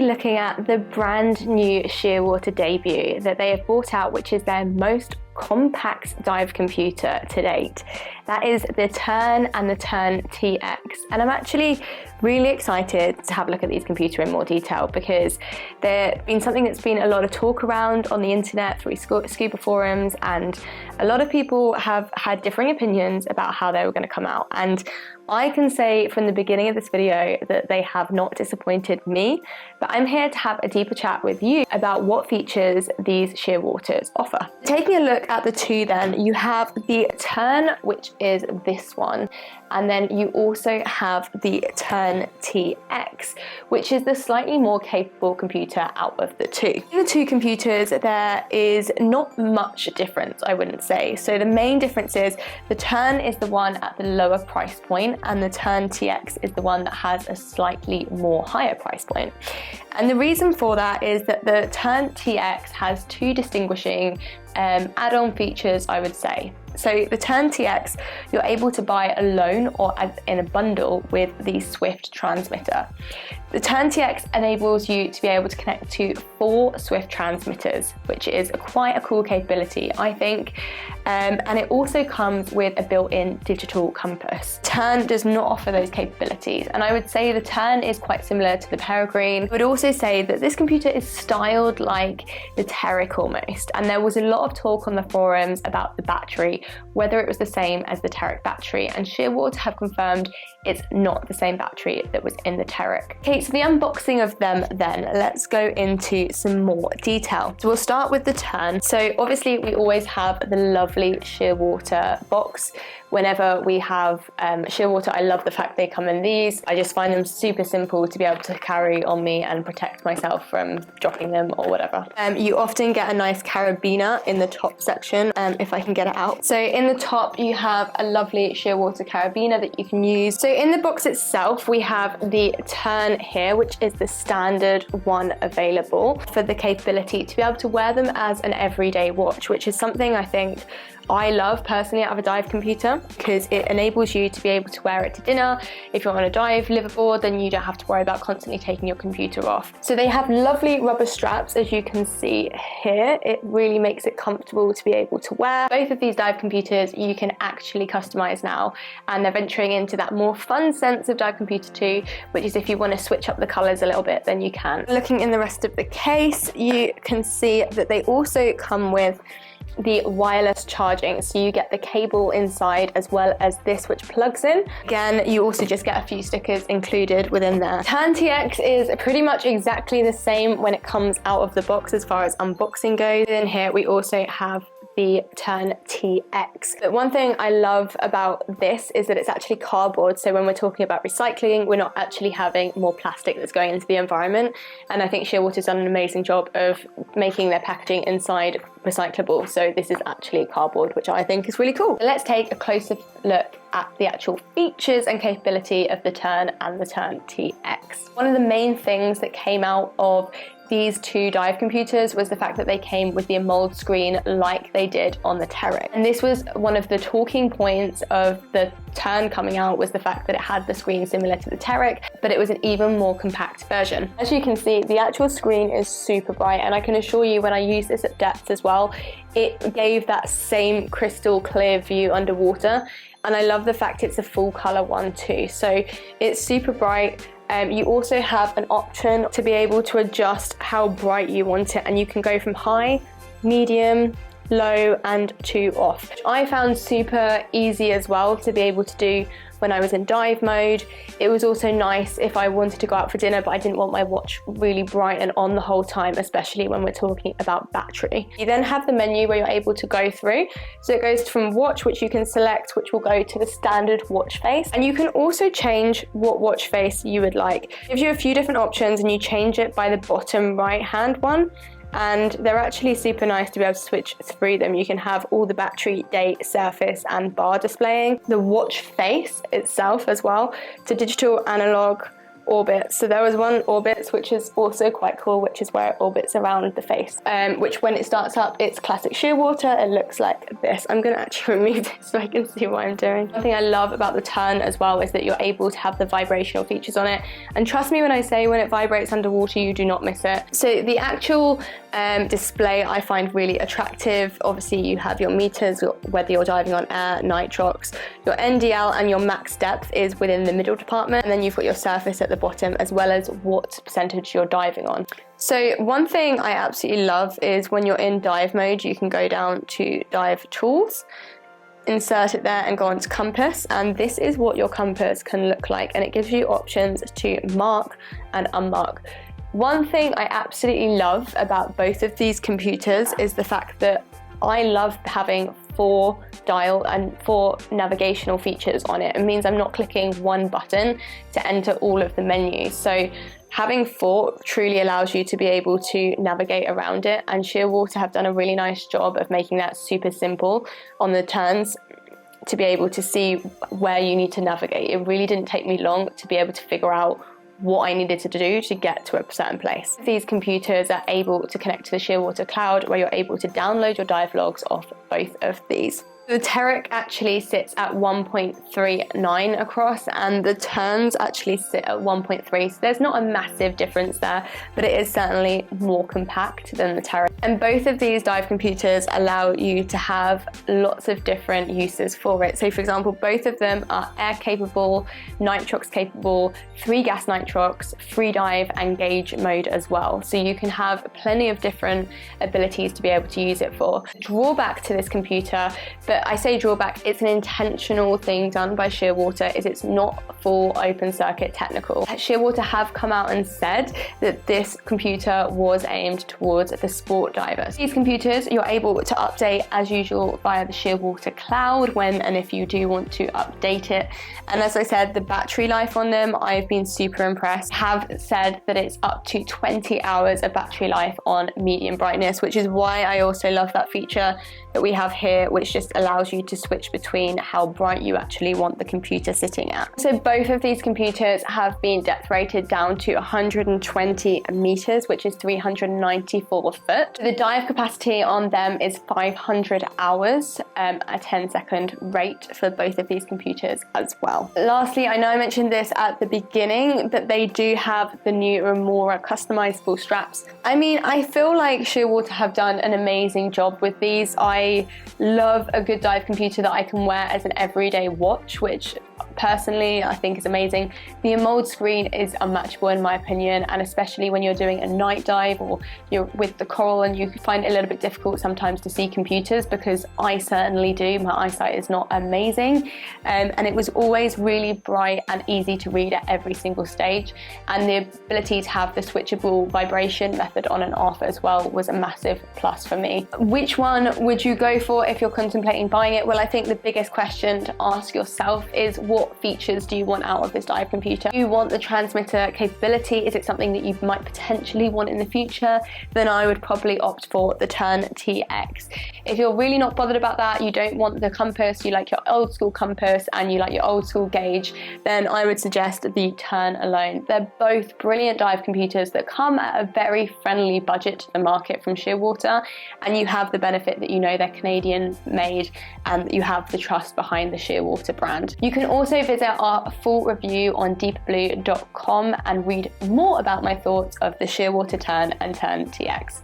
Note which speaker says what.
Speaker 1: be looking at the brand new Shearwater debut that they have brought out, which is their most compact dive computer to date. That is the Tern and the Tern TX. And I'm actually really excited to have a look at these computers in more detail, because they've been something that's been a lot of talk around on the internet through scuba forums, and a lot of people have had differing opinions about how they were going to come out. And I can say from the beginning of this video that they have not disappointed me, but I'm here to have a deeper chat with you about what features these Shearwaters offer. Taking a look at the two then, you have the Tern, which is this one, and then you also have the Tern TX, which is the slightly more capable computer out of the two. In the two computers, there is not much difference, I wouldn't say. So the main difference is the Tern is the one at the lower price point, and the Tern TX is the one that has a slightly more higher price point. And the reason for that is that the Tern TX has two distinguishing add-on features, I would say. So the Tern TX, you're able to buy alone or as in a bundle with the Swift transmitter. The Tern TX enables you to be able to connect to 4 Swift transmitters, which is quite a cool capability, I think. And it also comes with a built-in digital compass. Tern does not offer those capabilities, and I would say the Tern is quite similar to the Peregrine. I would also say that this computer is styled like the TerTX almost, and there was a lot of talk on the forums about the battery, whether it was the same as the TerTX battery, and Shearwater have confirmed it's not the same battery that was in the TerTX. Okay, so the unboxing of them then, let's go into some more detail. So we'll start with the Tern. So obviously we always have the lovely Shearwater box. Whenever we have Shearwater, I love the fact they come in these. I just find them super simple to be able to carry on me and protect myself from dropping them or whatever. You often get a nice carabiner in the top section, if I can get it out. So in the top, you have a lovely Shearwater carabiner that you can use. So in the box itself, we have the Tern here, which is the standard one available for the capability to be able to wear them as an everyday watch, which is something I think I love personally out of a dive computer, because it enables you to be able to wear it to dinner. If you're on a dive liveaboard, then you don't have to worry about constantly taking your computer off. So they have lovely rubber straps, as you can see here. It really makes it comfortable to be able to wear. Both of these dive computers you can actually customize now, and they're venturing into that more fun sense of dive computer too, which is if you want to switch up the colors a little bit, then you can. Looking in the rest of the case, you can see that they also come with the wireless charging, so you get the cable inside as well as this, which plugs in. Again, you also just get a few stickers included within there. TernTX is pretty much exactly the same when it comes out of the box as far as unboxing goes. In here we also have the Tern TX. But one thing I love about this is that it's actually cardboard, so when we're talking about recycling, we're not actually having more plastic that's going into the environment, and I think Shearwater's done an amazing job of making their packaging inside recyclable, so this is actually cardboard, which I think is really cool. So let's take a closer look at the actual features and capability of the Tern and the Tern TX. One of the main things that came out of these two dive computers was the fact that they came with the AMOLED screen like they did on the TerTX. And this was one of the talking points of the Tern coming out, was the fact that it had the screen similar to the TerTX, but it was an even more compact version. As you can see, the actual screen is super bright, and I can assure you when I use this at depth as well, it gave that same crystal clear view underwater. And I love the fact it's a full color one too. So it's super bright. You also have an option to be able to adjust how bright you want it, and you can go from high, medium, low and to off. I found super easy as well to be able to do when I was in dive mode. It was also nice if I wanted to go out for dinner but I didn't want my watch really bright and on the whole time, especially when we're talking about battery. You then have the menu where you're able to go through. So it goes from watch, which you can select, which will go to the standard watch face, and you can also change what watch face you would like. It gives you a few different options and you change it by the bottom right hand one, and they're actually super nice to be able to switch through them. You can have all the battery, date, surface and bar displaying. The watch face itself as well, so digital, analog, orbits. So there was one orbits which is also quite cool, which is where it orbits around the face, which when it starts up, it's classic Shearwater. It looks like this. I'm going to actually remove this so I can see what I'm doing. One thing I love about the Tern as well is that you're able to have the vibrational features on it, and trust me when I say when it vibrates underwater you do not miss it. So the actual display I find really attractive. Obviously you have your meters, whether you're diving on air, nitrox, your NDL and your max depth is within the middle department, and then you've got your surface at the bottom as well as what percentage you're diving on. So one thing I absolutely love is when you're in dive mode, you can go down to dive tools, insert it there and go on to compass, and this is what your compass can look like, and it gives you options to mark and unmark. One thing I absolutely love about both of these computers is the fact that I love having 4 dial and 4 navigational features on it. It means I'm not clicking one button to enter all of the menus. So having 4 truly allows you to be able to navigate around it, and Shearwater have done a really nice job of making that super simple on the Terns to be able to see where you need to navigate. It really didn't take me long to be able to figure out what I needed to do to get to a certain place. These computers are able to connect to the Shearwater cloud, where you're able to download your dive logs off both of these. The TerTX actually sits at 1.39 across, and the Terns actually sit at 1.3, so there's not a massive difference there, but it is certainly more compact than the TerTX. And both of these dive computers allow you to have lots of different uses for it. So for example, both of them are air capable, nitrox capable, 3 gas nitrox, free dive and gauge mode as well. So you can have plenty of different abilities to be able to use it for. Drawback to this computer, but I say drawback, it's an intentional thing done by Shearwater, is it's not full open circuit technical. Shearwater have come out and said that this computer was aimed towards the sport divers. These computers you're able to update as usual via the Shearwater cloud when and if you do want to update it. And as I said, the battery life on them, I've been super impressed. Have said that it's up to 20 hours of battery life on medium brightness, which is why I also love that feature that we have here, which just allows you to switch between how bright you actually want the computer sitting at. So both of these computers have been depth rated down to 120 meters, which is 394 foot. The dive capacity on them is 500 hours, a 10-second rate for both of these computers as well. Lastly, I know I mentioned this at the beginning, but they do have the new Remora customizable straps. I mean, I feel like Shearwater have done an amazing job with these. I love a good dive computer that I can wear as an everyday watch, which personally I think is amazing. The AMOLED screen is unmatchable in my opinion, and especially when you're doing a night dive or you're with the coral and you find it a little bit difficult sometimes to see computers, because I certainly do. My eyesight is not amazing, and it was always really bright and easy to read at every single stage, and the ability to have the switchable vibration method on and off as well was a massive plus for me. Which one would you go for if you're contemplating buying it? Well, I think the biggest question to ask yourself is, what features do you want out of this dive computer? Do you want the transmitter capability? Is it something that you might potentially want in the future? Then I would probably opt for the TernTX. If you're really not bothered about that, you don't want the compass, you like your old school compass and you like your old school gauge, then I would suggest the Tern alone. They're both brilliant dive computers that come at a very friendly budget to the market from Shearwater, and you have the benefit that you know they're Canadian made and you have the trust behind the Shearwater brand. You can also visit our full review on DeeperBlue.com and read more about my thoughts of the Shearwater Tern and Tern TX.